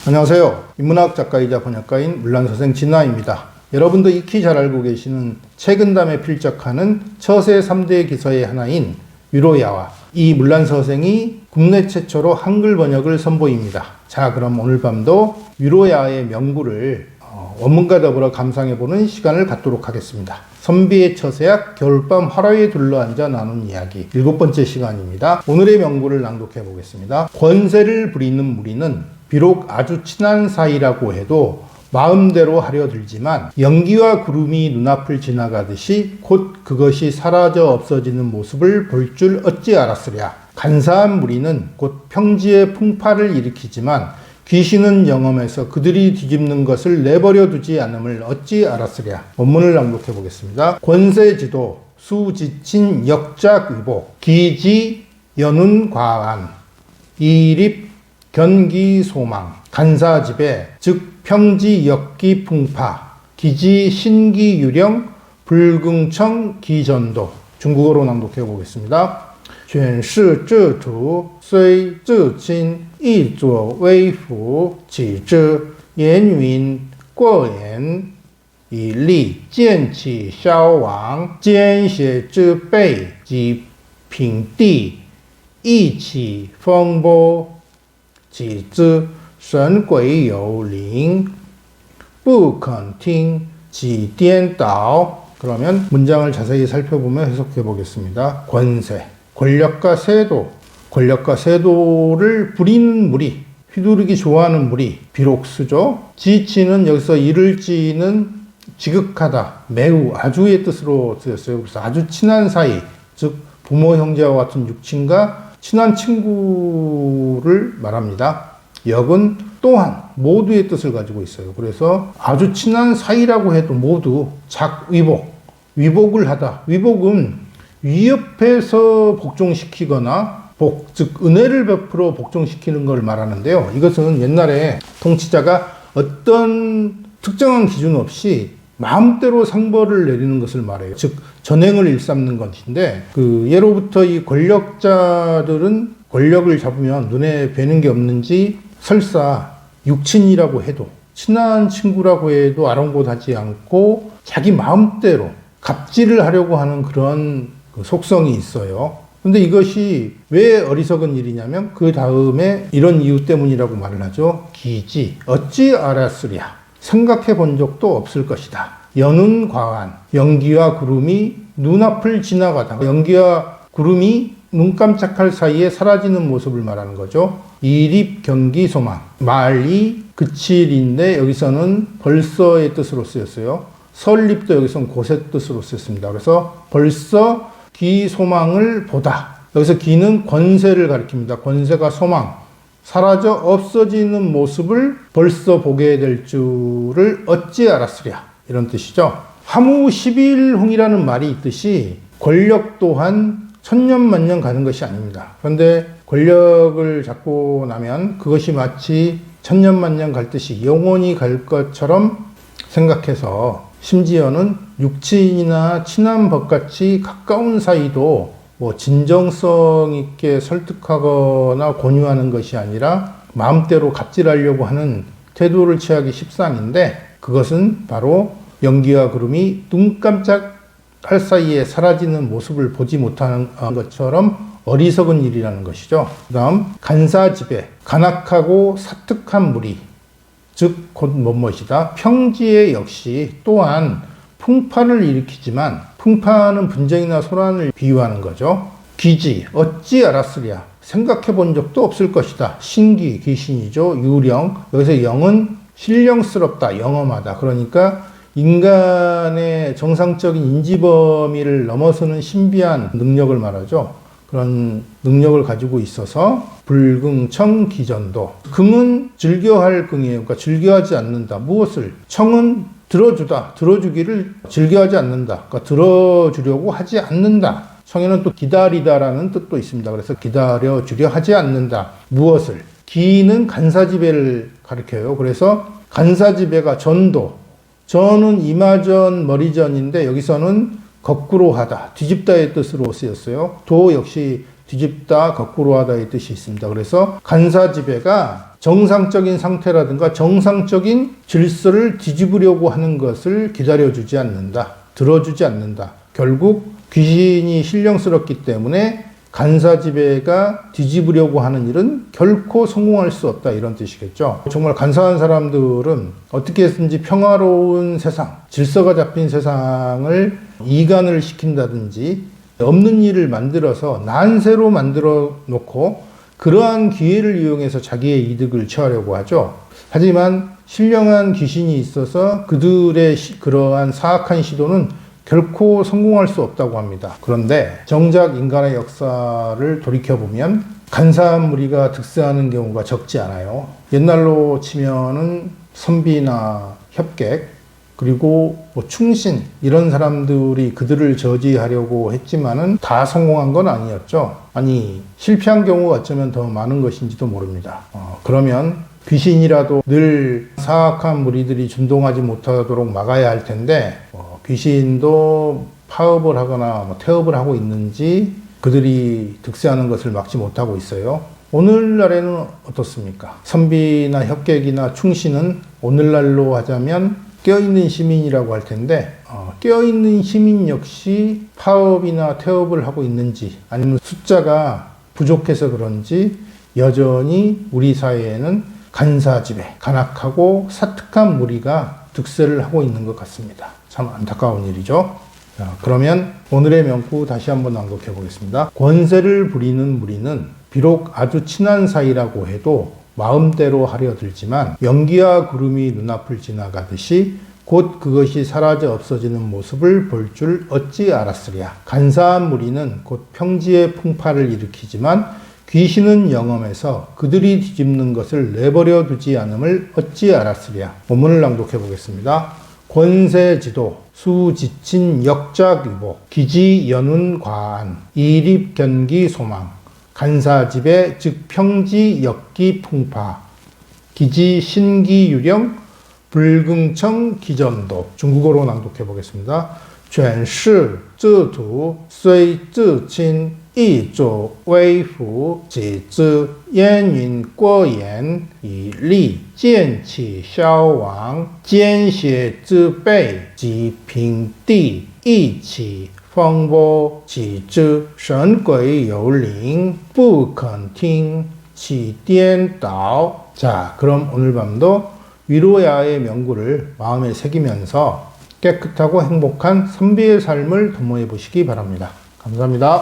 안녕하세요. 인문학 작가이자 번역가인 물란서생 진화입니다. 여러분도 익히 잘 알고 계시는 최근담에 필적하는 처세 3대 기서의 하나인 위로야와 이 물란서생이 국내 최초로 한글 번역을 선보입니다. 자, 그럼 오늘 밤도 위로야의 명구를 원문과 더불어 감상해보는 시간을 갖도록 하겠습니다. 선비의 처세약 겨울밤 화로에 둘러앉아 나눈 이야기 7번째 시간입니다. 오늘의 명구를 낭독해 보겠습니다. 권세를 부리는 무리는 비록 아주 친한 사이라고 해도 마음대로 하려 들지만 연기와 구름이 눈앞을 지나가듯이 곧 그것이 사라져 없어지는 모습을 볼 줄 어찌 알았으랴. 간사한 무리는 곧 평지의 풍파를 일으키지만 귀신은 영험해서 그들이 뒤집는 것을 내버려 두지 않음을 어찌 알았으랴. 원문을 낭독해 보겠습니다. 권세지도 수지친 역작위복 기지 연운 과안 이립 견기소망 간사집에 즉 평지 역기 풍파 기지 신기유령 불긍청 기전도. 중국어로 낭독해 보겠습니다. 全是制图虽至亲亦作微服起之言云过言以利见起消亡奸邪之辈及平地一起风波己之神鬼有灵不肯听其颠倒. 그러면 문장을 자세히 살펴보며 해석해 보겠습니다. 권세, 권력과 세도를 부리는 무리, 휘두르기 좋아하는 무리, 비록 수죠. 지치는 여기서 이를지는 지극하다, 매우, 아주의 뜻으로 쓰였어요. 그래서 아주 친한 사이, 즉 부모 형제와 같은 육친과 친한 친구를 말합니다. 역은 또한 모두의 뜻을 가지고 있어요. 그래서 아주 친한 사이라고 해도 모두 위복을 하다. 위복은 위협해서 복종시키거나 즉 은혜를 베풀어 복종시키는 걸 말하는데요. 이것은 옛날에 통치자가 어떤 특정한 기준 없이 마음대로 상벌을 내리는 것을 말해요. 즉 전횡을 일삼는 것인데 예로부터 이 권력자들은 권력을 잡으면 눈에 뵈는 게 없는지 설사 육친이라고 해도 친한 친구라고 해도 아랑곳하지 않고 자기 마음대로 갑질을 하려고 하는 그런 속성이 있어요. 근데 이것이 왜 어리석은 일이냐면 그 다음에 이런 이유 때문이라고 말을 하죠. 기지 어찌 알았으랴. 생각해 본 적도 없을 것이다. 연운 과한 연기와 구름이 눈앞을 지나가다가 연기와 구름이 눈 깜짝할 사이에 사라지는 모습을 말하는 거죠. 이립 경기 소망 말이 그칠인데 여기서는 벌써의 뜻으로 쓰였어요. 설립도 여기서는 곧의 뜻으로 쓰였습니다. 그래서 벌써 기 소망을 보다. 여기서 기는 권세를 가리킵니다. 권세가 소망 사라져 없어지는 모습을 벌써 보게 될 줄을 어찌 알았으랴. 이런 뜻이죠. 하무 11홍이라는 말이 있듯이 권력 또한 천년만년 가는 것이 아닙니다. 그런데 권력을 잡고 나면 그것이 마치 천년만년 갈 듯이 영원히 갈 것처럼 생각해서 심지어는 육친이나 친한 법같이 가까운 사이도 진정성 있게 설득하거나 권유하는 것이 아니라 마음대로 갑질하려고 하는 태도를 취하기 십상인데 그것은 바로 연기와 구름이 눈 깜짝할 사이에 사라지는 모습을 보지 못하는 것처럼 어리석은 일이라는 것이죠. 그 다음 간사집에 간악하고 사특한 무리 즉 곧 뭐뭇이다. 평지에 역시 또한 풍파를 일으키지만 풍파는 분쟁이나 소란을 비유하는 거죠. 기지 어찌 알았으랴. 생각해 본 적도 없을 것이다. 신기 귀신이죠. 유령 여기서 영은 신령스럽다 영험하다. 그러니까 인간의 정상적인 인지 범위를 넘어서는 신비한 능력을 말하죠. 그런 능력을 가지고 있어서 불긍청 기전도. 긍은 즐겨할 긍이에요. 그러니까 즐겨하지 않는다. 무엇을? 청은 들어주다. 들어주기를 즐겨하지 않는다. 그러니까 들어주려고 하지 않는다. 청에는 또 기다리다라는 뜻도 있습니다. 그래서 기다려주려 하지 않는다. 무엇을? 기는 간사지배를 가리켜요. 그래서 간사지배가 전도. 전은 이마전 머리전인데 여기서는 거꾸로 하다, 뒤집다의 뜻으로 쓰였어요. 도 역시 뒤집다, 거꾸로 하다의 뜻이 있습니다. 그래서 간사지배가 정상적인 상태라든가 정상적인 질서를 뒤집으려고 하는 것을 기다려주지 않는다. 들어주지 않는다. 결국 귀신이 신령스럽기 때문에 간사지배가 뒤집으려고 하는 일은 결코 성공할 수 없다, 이런 뜻이겠죠. 정말 간사한 사람들은 어떻게 해서든지 평화로운 세상, 질서가 잡힌 세상을 이간을 시킨다든지 없는 일을 만들어서 난세로 만들어 놓고 그러한 기회를 이용해서 자기의 이득을 취하려고 하죠. 하지만 신령한 귀신이 있어서 그들의 그러한 사악한 시도는 결코 성공할 수 없다고 합니다. 그런데 정작 인간의 역사를 돌이켜보면 간사한 무리가 득세하는 경우가 적지 않아요. 옛날로 치면은 선비나 협객, 그리고 충신, 이런 사람들이 그들을 저지하려고 했지만은 다 성공한 건 아니었죠. 아니, 실패한 경우가 어쩌면 더 많은 것인지도 모릅니다. 그러면 귀신이라도 늘 사악한 무리들이 준동하지 못하도록 막아야 할 텐데, 귀신도 파업을 하거나 태업을 하고 있는지 그들이 득세하는 것을 막지 못하고 있어요. 오늘날에는 어떻습니까? 선비나 협객이나 충신은 오늘날로 하자면 깨어있는 시민이라고 할 텐데, 깨어있는 시민 역시 파업이나 태업을 하고 있는지, 아니면 숫자가 부족해서 그런지 여전히 우리 사회에는 간사지배, 간악하고 사특한 무리가 득세를 하고 있는 것 같습니다. 참 안타까운 일이죠. 자, 그러면 오늘의 명구 다시 한번 낭독해 보겠습니다. 권세를 부리는 무리는 비록 아주 친한 사이라고 해도 마음대로 하려 들지만 연기와 구름이 눈앞을 지나가듯이 곧 그것이 사라져 없어지는 모습을 볼 줄 어찌 알았으랴. 간사한 무리는 곧 평지의 풍파를 일으키지만 귀신은 영험해서 그들이 뒤집는 것을 내버려 두지 않음을 어찌 알았으랴. 본문을 낭독해 보겠습니다. 권세지도, 수지친 역작위복, 기지연운 과안, 이립견기 소망, 간사지배 즉 평지 역기 풍파, 기지 신기유령, 불긍청 기전도. 중국어로 낭독해 보겠습니다. 全是自图虽自亲 一主微服己之燕云过言以利剑起消亡奸邪之辈及平地一起风波起之神鬼有灵不肯听起颠倒. 자, 그럼 오늘 밤도 위로야의 명구를 마음에 새기면서 깨끗하고 행복한 선비의 삶을 도모해 보시기 바랍니다. 감사합니다.